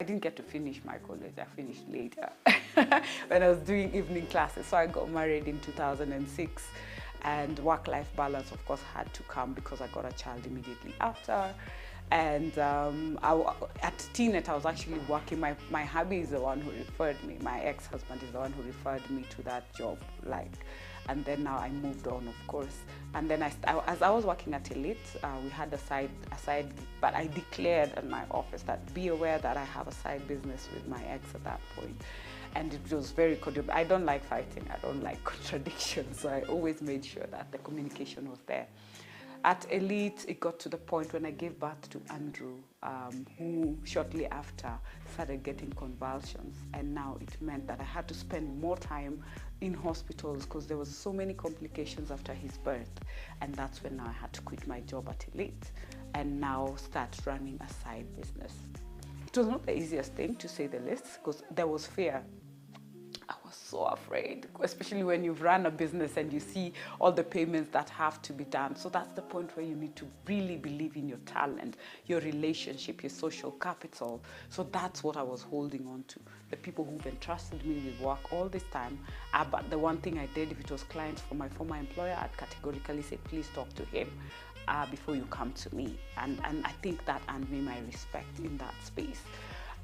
I didn't get to finish my college. I finished later when I was doing evening classes. So I got married in 2006, and work-life balance, of course, had to come because I got a child immediately after. And at TNET, I was actually working. My hubby is the one who referred me. My ex-husband is the one who referred me to that job. And then now I moved on, of course. And then as I was working at Elite, we had a side, but I declared in my office that be aware that I have a side business with my ex at that point. And it was very cordial. I don't like fighting. I don't like contradictions. So I always made sure that the communication was there. At Elite, it got to the point when I gave birth to Andrew, who shortly after started getting convulsions. And now it meant that I had to spend more time in hospitals because there was so many complications after his birth. And that's when now I had to quit my job at Elite and now start running a side business. It was not the easiest thing, to say the least, because there was fear. I was so afraid, especially when you've run a business and you see all the payments that have to be done. So that's the point where you need to really believe in your talent, your relationship, your social capital. So that's what I was holding on to. The people who've entrusted me with work all this time. But the one thing I did, if it was clients from my former employer, I'd categorically say, please talk to him before you come to me. And I think that earned me my respect in that space.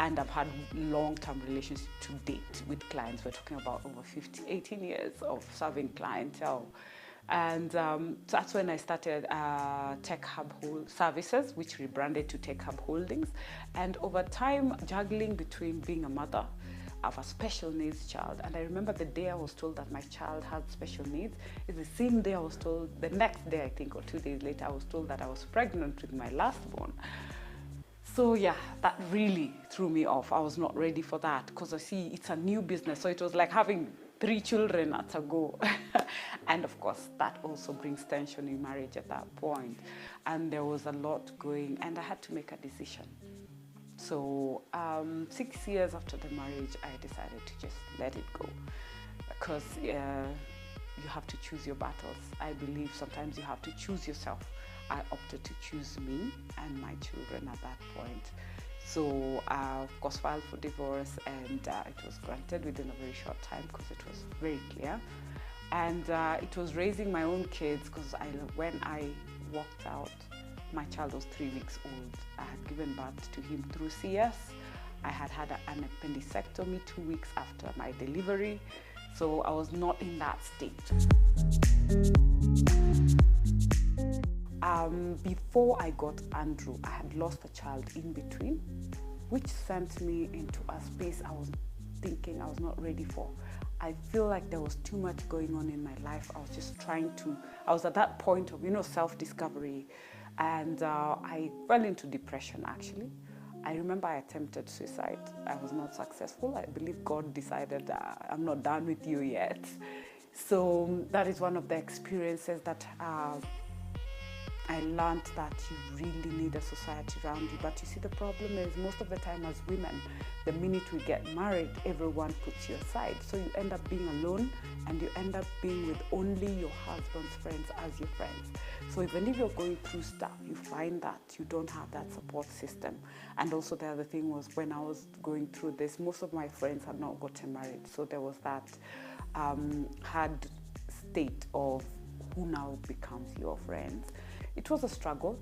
And I've had long-term relationships to date with clients. We're talking about over 18 years of serving clientele. And so that's when I started Tech Hub Services, which rebranded to Tech Hub Holdings. And over time, juggling between being a mother of a special needs child. And I remember the day I was told that my child had special needs is the same day I was told, the next day, I think, or 2 days later, I was told that I was pregnant with my last born. So yeah, that really threw me off. I was not ready for that because I see it's a new business. So it was like having 3 children at a go. And of course, that also brings tension in marriage at that point. And there was a lot going, and I had to make a decision. So 6 years after the marriage, I decided to just let it go because you have to choose your battles. I believe sometimes you have to choose yourself. I opted to choose me and my children at that point. So of course, filed for divorce, and it was granted within a very short time because it was very clear. And it was raising my own kids because when I walked out, my child was 3 weeks old. I had given birth to him through CS. I had had an appendectomy 2 weeks after my delivery. So I was not in that state. Before I got Andrew, I had lost a child in between, which sent me into a space I was thinking I was not ready for. I feel like there was too much going on in my life. I was just I was at that point of, self-discovery, and I fell into depression, actually. I remember I attempted suicide. I was not successful. I believe God decided I'm not done with you yet. So that is one of the experiences that I learned, that you really need a society around you. But you see, the problem is most of the time as women, the minute we get married, everyone puts you aside. So you end up being alone, and you end up being with only your husband's friends as your friends. So even if you're going through stuff, you find that you don't have that support system. And also the other thing was, when I was going through this, most of my friends had not gotten married. So there was that hard state of who now becomes your friends. It was a struggle.